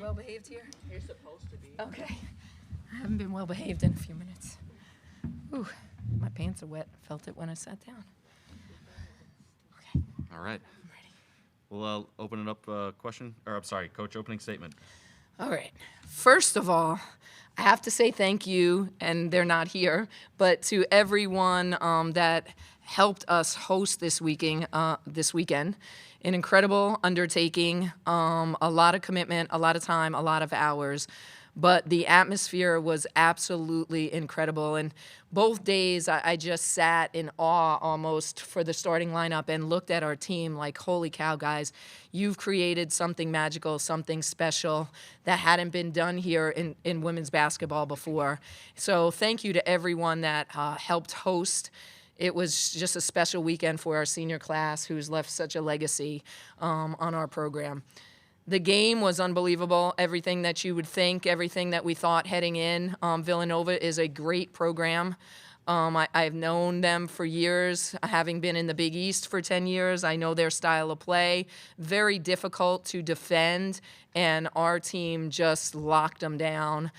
well behaved here? You're supposed to be. Okay. I haven't been well behaved in a few minutes. Ooh, my pants are wet. Felt it when I sat down. Okay, All right. I'm ready. We'll open it up. Coach, opening statement. All right. First of all, I have to say thank you, and they're not here, but to everyone that helped us host this weekend. An incredible undertaking, a lot of commitment, a lot of time, a lot of hours. But the atmosphere was absolutely incredible. And both days, I just sat in awe almost for the starting lineup and looked at our team like, holy cow, guys, you've created something magical, something special that hadn't been done here in women's basketball before. So thank you to everyone that helped host. It was just a special weekend for our senior class who's left such a legacy on our program. The game was unbelievable. Everything that you would think, everything that we thought heading in. Villanova is a great program. I've known them for years, having been in the Big East for 10 years. I know their style of play. Very difficult to defend, and our team just locked them down.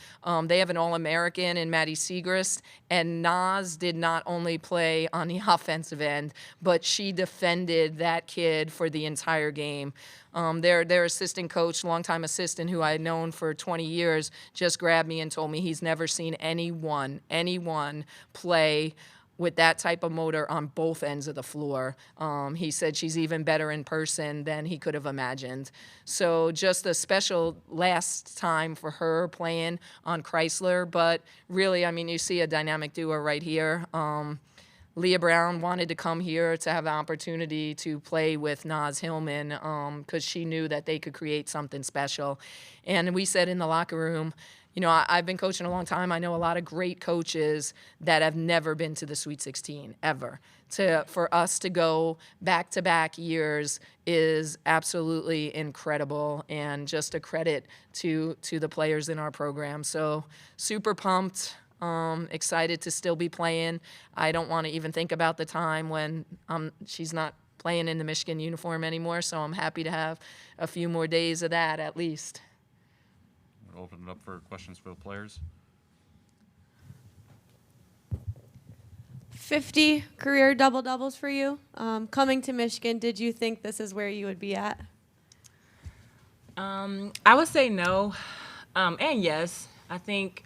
They have an All-American in Maddie Siegrist, and Naz did not only play on the offensive end, but she defended that kid for the entire game. Their assistant coach, longtime assistant who I had known for 20 years, just grabbed me and told me he's never seen anyone play with that type of motor on both ends of the floor. He said she's even better in person than he could have imagined. So just a special last time for her playing on Chrysler. But really, I mean, you see a dynamic duo right here. Leah Brown wanted to come here to have the opportunity to play with Naz Hillmon because she knew that they could create something special. And we said in the locker room, you know, I've been coaching a long time. I know a lot of great coaches that have never been to the Sweet 16, ever. For us to go back-to-back years is absolutely incredible and just a credit to the players in our program. So super pumped. Excited to still be playing. I don't want to even think about the time when she's not playing in the Michigan uniform anymore, so I'm happy to have a few more days of that at least. We'll open it up for questions for the players. 50 career double-doubles for you. Coming to Michigan, did you think this is where you would be at? I would say no, and yes. I think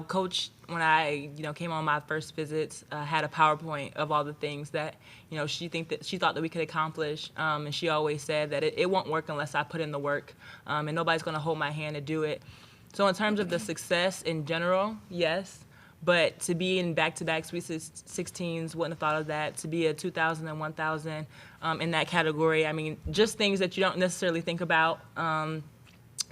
Coach, when I, came on my first visits, had a PowerPoint of all the things that, she thought that we could accomplish. And she always said that it won't work unless I put in the work, and nobody's going to hold my hand to do it. So in terms of the success in general, yes. But to be in back-to-back Sweet 16s, wouldn't have thought of that. To be a 2,000 and 1,000 in that category, I mean, just things that you don't necessarily think about.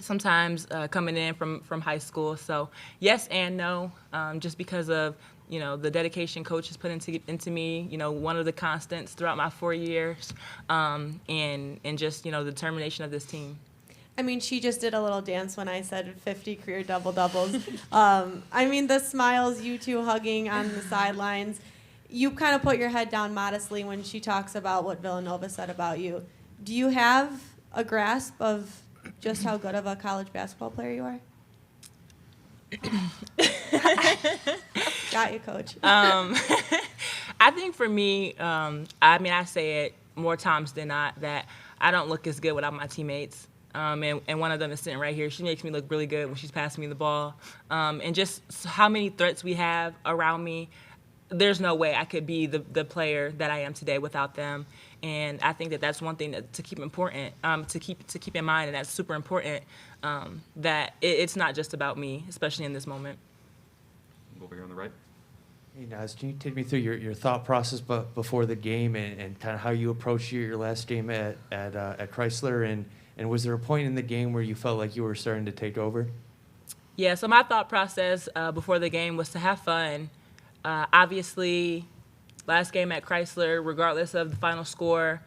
Sometimes coming in from high school. So yes and no, just because of, the dedication Coach has put into me, one of the constants throughout my 4 years, and just, the determination of this team. I mean, she just did a little dance when I said 50 career double-doubles. I mean, the smiles, you two hugging on the sidelines. You kind of put your head down modestly when she talks about what Villanova said about you. Do you have a grasp of just how good of a college basketball player you are? Got you, Coach. I think for me, I say it more times than not that I don't look as good without my teammates. And one of them is sitting right here. She makes me look really good when she's passing me the ball. And just how many threats we have around me, there's no way I could be the player that I am today without them. And I think that that's one thing to keep important, to keep in mind, and that's super important. That it's not just about me, especially in this moment. Over here on the right. Hey, Naz, can you take me through your thought process before the game and kind of how you approached your last game at Chrysler, and was there a point in the game where you felt like you were starting to take over? Yeah, so my thought process before the game was to have fun. Obviously, last game at Chrysler, regardless of the final score,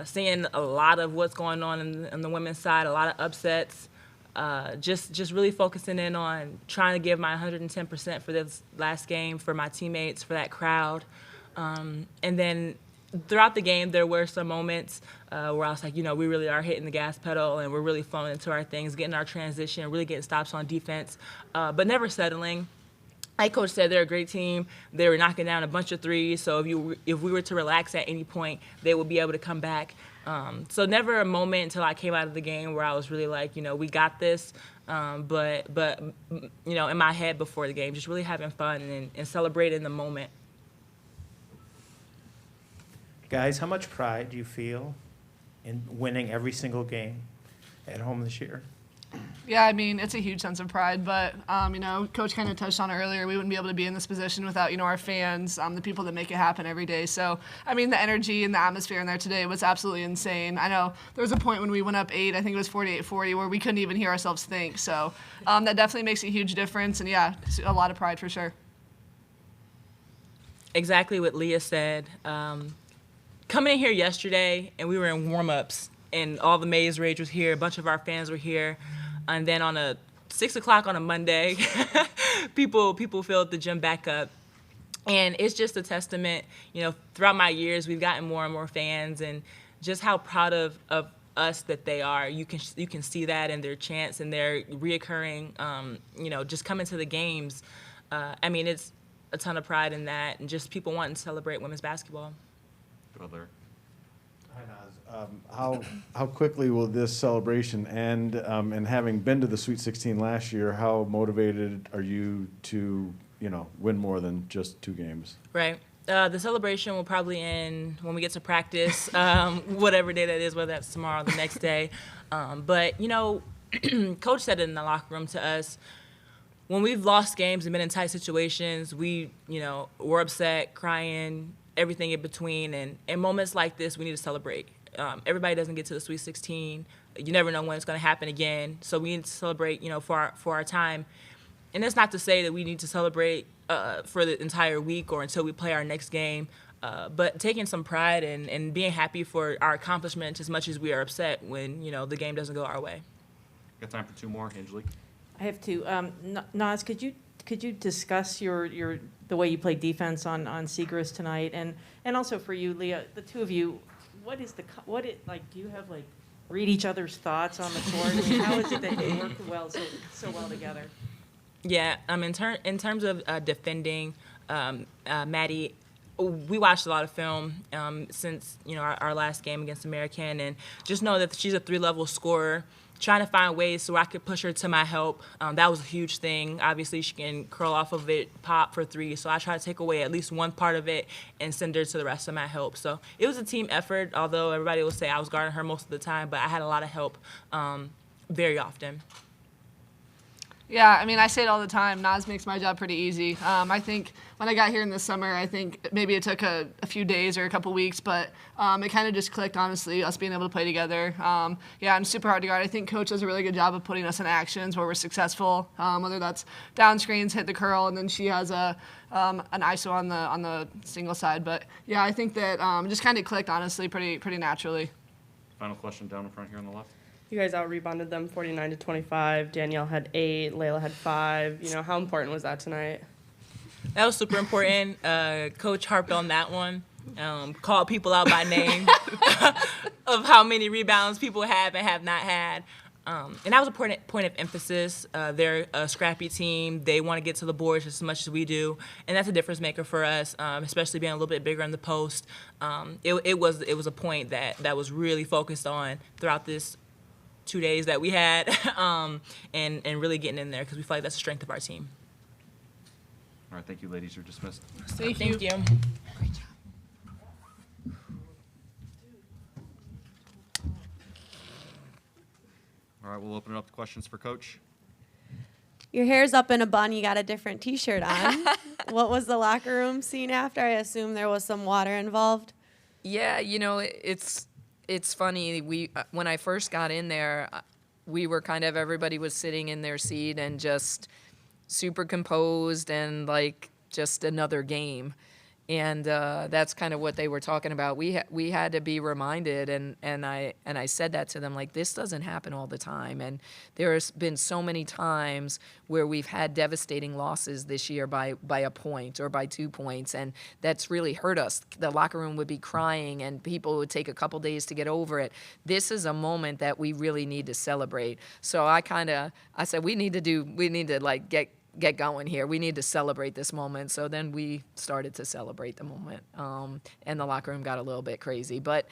seeing a lot of what's going on in the women's side, a lot of upsets, just really focusing in on trying to give my 110% for this last game, for my teammates, for that crowd. And then throughout the game, there were some moments where I was like, we really are hitting the gas pedal and we're really flowing into our things, getting our transition, really getting stops on defense, but never settling. Like Coach said, they're a great team. They were knocking down a bunch of threes, so if we were to relax at any point, they would be able to come back. So never a moment until I came out of the game where I was really like, we got this. But in my head before the game, just really having fun and celebrating the moment. Guys, how much pride do you feel in winning every single game at home this year? Yeah, I mean, it's a huge sense of pride, but, Coach kind of touched on it earlier. We wouldn't be able to be in this position without, our fans, the people that make it happen every day. So, I mean, the energy and the atmosphere in there today was absolutely insane. I know there was a point when we went up 8, I think it was 48-40, where we couldn't even hear ourselves think. So that definitely makes a huge difference, and, yeah, it's a lot of pride for sure. Exactly what Leah said. Coming in here yesterday, and we were in warm-ups, and all the Maze Rage was here, a bunch of our fans were here, and then on a 6 o'clock on a Monday, people filled the gym back up. And it's just a testament, throughout my years, we've gotten more and more fans, and just how proud of us that they are. You can see that in their chants and their reoccurring, just coming to the games. I mean, it's a ton of pride in that, and just people wanting to celebrate women's basketball. Brother. Hi, Naz. How quickly will this celebration end? And having been to the Sweet 16 last year, how motivated are you to, win more than just 2 games? Right. The celebration will probably end when we get to practice, whatever day that is, whether that's tomorrow or the next day. But, Coach said it in the locker room to us. When we've lost games and been in tight situations, we're upset, crying, everything in between. And in moments like this, we need to celebrate. Everybody doesn't get to the Sweet 16. You never know when it's going to happen again. So we need to celebrate, for our time. And that's not to say that we need to celebrate for the entire week or until we play our next game. But taking some pride and being happy for our accomplishments as much as we are upset when, the game doesn't go our way. Got time for 2 more, Angelique? I have to. Naz, could you discuss the way you played defense on Seagrass tonight, and also for you, Leah, the two of you, do you have read each other's thoughts on the court? I mean, how is it that you work so well together? Yeah, in terms of defending, Maddie, we watched a lot of film since our last game against American, and just know that she's a 3-level scorer. Trying to find ways so I could push her to my help. That was a huge thing. Obviously, she can curl off of it, pop for 3. So I try to take away at least one part of it and send her to the rest of my help. So it was a team effort, although everybody will say I was guarding her most of the time, but I had a lot of help very often. Yeah, I mean, I say it all the time. Naz makes my job pretty easy. I think when I got here in the summer, I think maybe it took a few days or a couple weeks, but it kind of just clicked, honestly, us being able to play together. Yeah, I'm super hard to guard. I think Coach does a really good job of putting us in actions where we're successful, whether that's down screens, hit the curl, and then she has an ISO on the single side. But, yeah, I think that just kind of clicked, honestly, pretty naturally. Final question down in front here on the left. You guys out-rebounded them 49-25. Danielle had 8. Layla had 5. How important was that tonight? That was super important. Coach harped on that one. Called people out by name of how many rebounds people have and have not had. And that was a point of emphasis. They're a scrappy team. They want to get to the boards just as much as we do. And that's a difference maker for us, especially being a little bit bigger in the post. It was a point that was really focused on throughout this 2 days that we had, and really getting in there because we feel like that's the strength of our team. All right, thank you, ladies. You're dismissed. Thank you. Great job. All right, we'll open it up to questions for Coach. Your hair's up in a bun. You got a different T-shirt on. What was the locker room scene after? I assume there was some water involved. Yeah, it's funny. When I first got in there, we were everybody was sitting in their seat and just super composed and just another game. And that's kind of what they were talking about. We had to be reminded, and I said that to them, like, this doesn't happen all the time. And there's been so many times where we've had devastating losses this year by a point or by 2 points, and that's really hurt us. The locker room would be crying, and people would take a couple days to get over it. This is a moment that we really need to celebrate. So I said we need to like get going here. We need to celebrate this moment. So then we started to celebrate the moment, and the locker room got a little bit crazy. But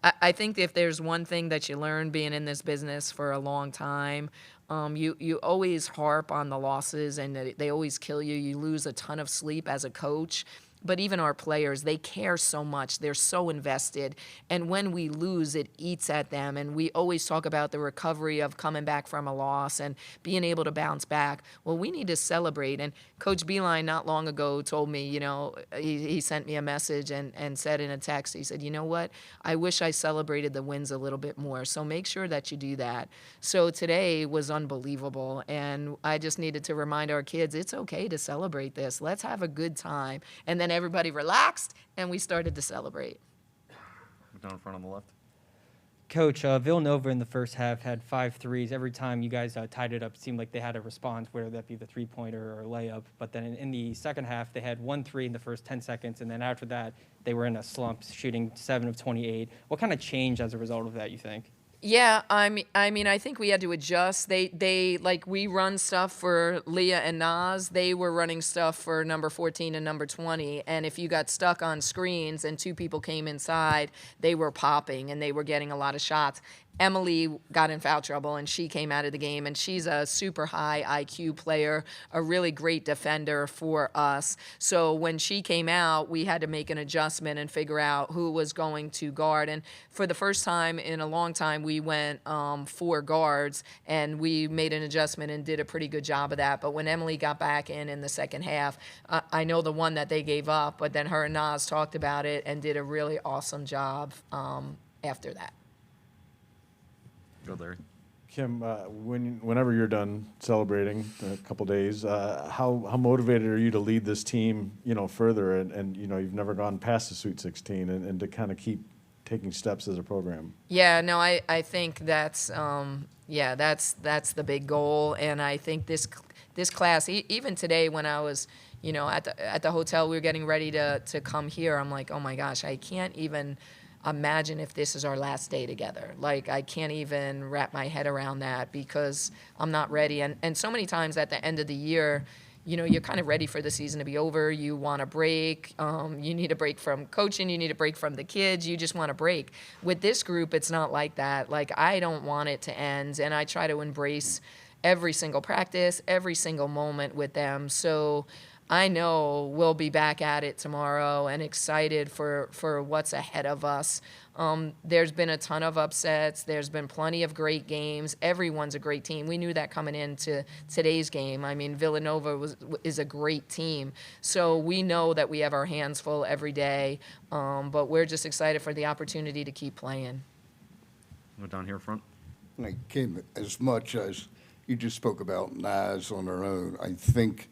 I think if there's one thing that you learn being in this business for a long time, you always harp on the losses, and they always kill you. You lose a ton of sleep as a coach. But even our players, they care so much. They're so invested. And when we lose, it eats at them. And we always talk about the recovery of coming back from a loss and being able to bounce back. Well, we need to celebrate. And Coach Beeline not long ago told me, he sent me a message and said in a text, he said, you know what? I wish I celebrated the wins a little bit more. So make sure that you do that. So today was unbelievable. And I just needed to remind our kids, it's okay to celebrate this. Let's have a good time. And then everybody relaxed, and we started to celebrate. Down in front on the left. Coach, Villanova in the first half had 5 threes. Every time you guys tied it up, it seemed like they had a response, whether that be the three-pointer or layup. But then in the second half, they had 1 3 in the first 10 seconds, and then after that, they were in a slump, shooting 7 of 28. What kind of changed as a result of that, you think? Yeah, I mean, I think we had to adjust. They like we run stuff for Leah and Naz. They were running stuff for number 14 and number 20. And if you got stuck on screens and 2 people came inside, they were popping and they were getting a lot of shots. Emily got in foul trouble, and she came out of the game, and she's a super high IQ player, a really great defender for us. So when she came out, we had to make an adjustment and figure out who was going to guard. And for the first time in a long time, we went 4 guards, and we made an adjustment and did a pretty good job of that. But when Emily got back in the second half, I know the one that they gave up, but then her and Naz talked about it and did a really awesome job after that. Go, Larry. Kim, whenever you're done celebrating a couple days, how motivated are you to lead this team, further? And you've never gone past the Sweet 16, and to kind of keep taking steps as a program. Yeah, no, I think that's that's the big goal, and I think this class, even today when I was, at the hotel, we were getting ready to come here. I'm like, oh my gosh, I can't even imagine if this is our last day together. Like, I can't even wrap my head around that because I'm not ready. And so many times at the end of the year, you're kind of ready for the season to be over. You want a break. You need a break from coaching. You need a break from the kids. You just want a break. With this group, it's not like that. Like, I don't want it to end, and I try to embrace every single practice, every single moment with them. So I know we'll be back at it tomorrow and excited for what's ahead of us. There's been a ton of upsets. There's been plenty of great games. Everyone's a great team. We knew that coming into today's game. I mean, Villanova is a great team. So we know that we have our hands full every day, but we're just excited for the opportunity to keep playing. Go down here front. Like, Kim, as much as you just spoke about Naz on her own, I think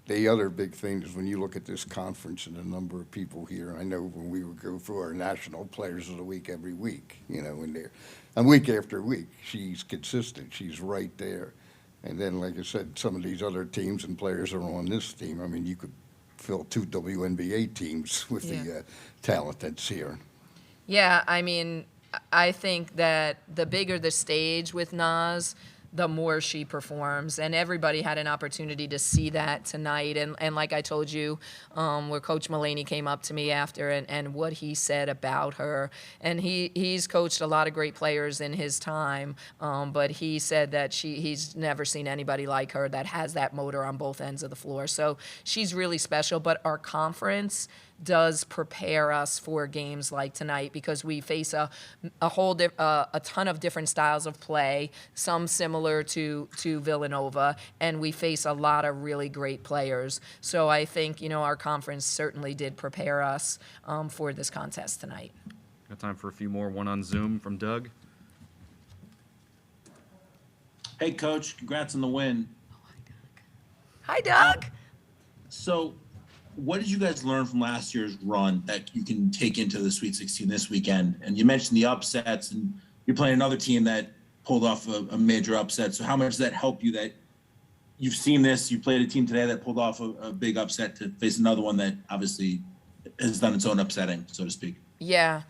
the other big thing is when you look at this conference and the number of people here, I know when we would go through our national players of the week every week, and week after week, she's consistent. She's right there. And then, like I said, some of these other teams and players are on this team. I mean, you could fill 2 WNBA teams with the talent that's here. Yeah, I mean, I think that the bigger the stage with Naz, the more she performs. And everybody had an opportunity to see that tonight. And like I told you, where Coach Mulaney came up to me after and what he said about her. And he's coached a lot of great players in his time, but he said that he's never seen anybody like her that has that motor on both ends of the floor. So she's really special. But our conference does prepare us for games like tonight because we face a ton of different styles of play, some similar to Villanova, and we face a lot of really great players. So I think, our conference certainly did prepare us for this contest tonight. Got time for a few more. One on Zoom from Doug. Hey, Coach. Congrats on the win. Hi, Doug. So what did you guys learn from last year's run that you can take into the Sweet 16 this weekend? And you mentioned the upsets, and you're playing another team that pulled off a major upset. So how much does that help you that you've seen this, you played a team today that pulled off a big upset to face another one that obviously has done its own upsetting, so to speak? Yeah.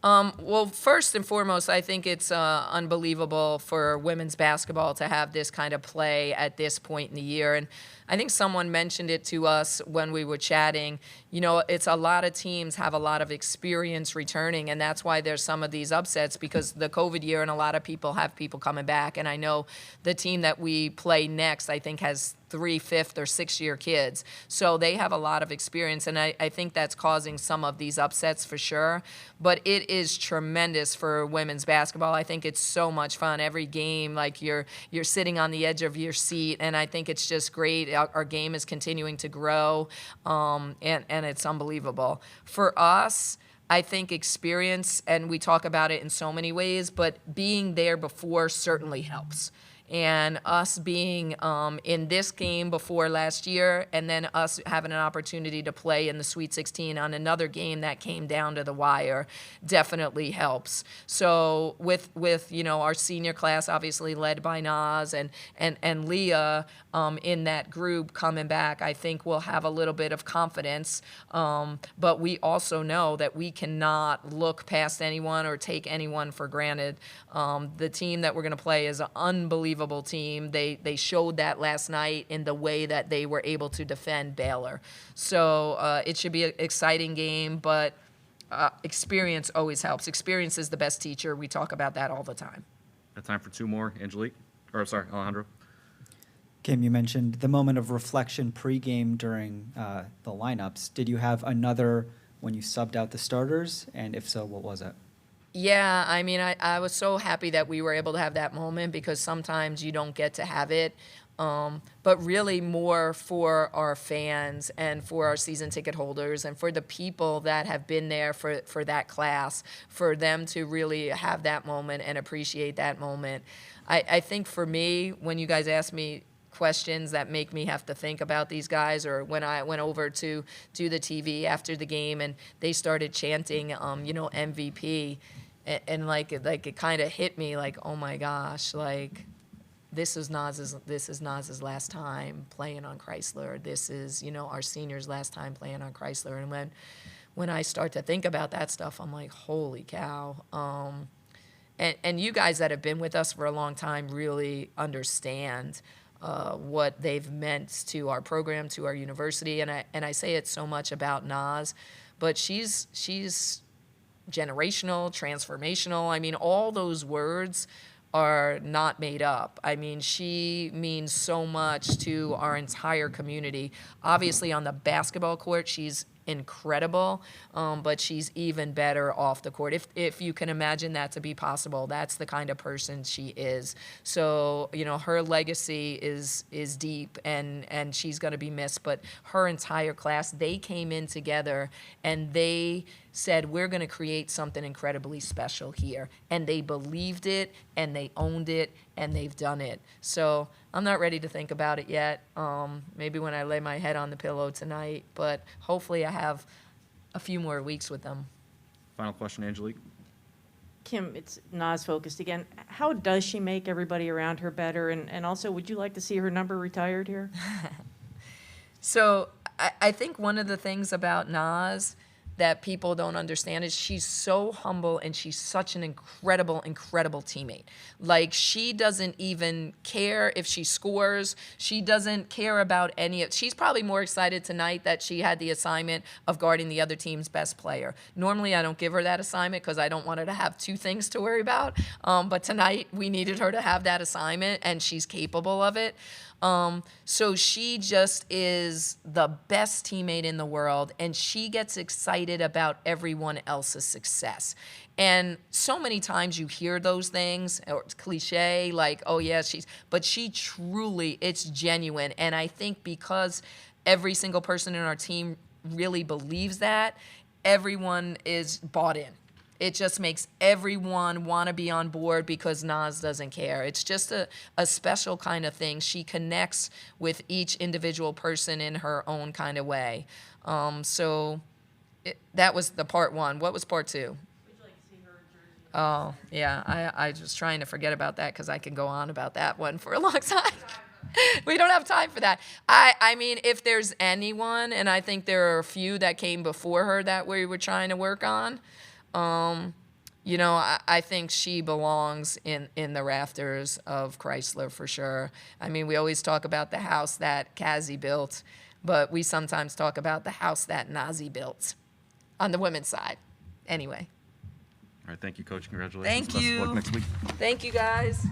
Well, first and foremost, I think it's unbelievable for women's basketball to have this kind of play at this point in the year. And I think someone mentioned it to us when we were chatting. You know, it's a lot of teams have a lot of experience returning, and that's why there's some of these upsets, because the COVID year and a lot of people have people coming back. And I know the team that we play next, I think, has 3, 5th, or 6th-year kids. So they have a lot of experience, and I think that's causing some of these upsets for sure. But it is tremendous for women's basketball. I think it's so much fun. Every game, like you're sitting on the edge of your seat, and I think it's just great. Our game is continuing to grow, and it's unbelievable. For us, I think experience, and we talk about it in so many ways, but being there before certainly helps. And us being in this game before last year, and then us having an opportunity to play in the Sweet 16 on another game that came down to the wire definitely helps. So with you know, our senior class obviously led by Naz and Leah in that group coming back, I think we'll have a little bit of confidence. But we also know that we cannot look past anyone or take anyone for granted. The team that we're going to play is an unbelievable team. They showed that last night in the way that they were able to defend Baylor. So it should be an exciting game, but experience always helps. Experience is the best teacher. We talk about that all the time. Got time for 2 more. Angelique? Or, sorry, Alejandro. Kim, you mentioned the moment of reflection pregame during the lineups. Did you have another when you subbed out the starters? And if so, what was it? Yeah, I mean, I was so happy that we were able to have that moment, because sometimes you don't get to have it. But really more for our fans and for our season ticket holders and for the people that have been there for that class, for them to really have that moment and appreciate that moment. I think for me, when you guys ask me questions that make me have to think about these guys, or when I went over to do the TV after the game and they started chanting, you know, MVP, and like it kind of hit me like, oh my gosh, like this is Naz's last time playing on Chrysler. This is, you know, our seniors' last time playing on Chrysler. And when I start to think about that stuff, I'm like, holy cow. And you guys that have been with us for a long time really understand what they've meant to our program, to our university. And I say it so much about Naz, but she's generational, transformational. I mean, all those words are not made up. I mean, she means so much to our entire community. Obviously, on the basketball court, she's incredible, but she's even better off the court. If you can imagine that to be possible, that's the kind of person she is. So, you know, her legacy is deep, and she's going to be missed. But her entire class, they came in together and they said, we're going to create something incredibly special here. And they believed it, and they owned it, and they've done it. So I'm not ready to think about it yet. Maybe when I lay my head on the pillow tonight, but hopefully I have a few more weeks with them. Final question, Angelique. Kim, it's Naz focused again. How does she make everybody around her better? And also, would you like to see her number retired here? So I think one of the things about Naz that people don't understand is she's so humble, and she's such an incredible teammate. Like, she doesn't even care if she scores. She doesn't care about any of. She's probably more excited tonight that she had the assignment of guarding the other team's best player. Normally, I don't give her that assignment because I don't want her to have 2 things to worry about. But tonight, we needed her to have that assignment, and she's capable of it. So she just is the best teammate in the world, and she gets excited about everyone else's success. And so many times you hear those things, or it's cliche, like, oh yeah, but she truly, it's genuine. And I think because every single person in our team really believes that, everyone is bought in. It just makes everyone want to be on board because Naz doesn't care. It's just a special kind of thing. She connects with each individual person in her own kind of way. That was the part one. What was part two? Oh, yeah, I was trying to forget about that because I can go on about that one for a long time. We don't have time for that. I mean, if there's anyone, and I think there are a few that came before her that we were trying to work on, you know, I think she belongs in the rafters of Chrysler for sure. I mean, we always talk about the house that Kazi built, but we sometimes talk about the house that Nazi built on the women's side. Anyway. All right, thank you, Coach. Congratulations. Thank Best of luck you. next week. Thank you, guys.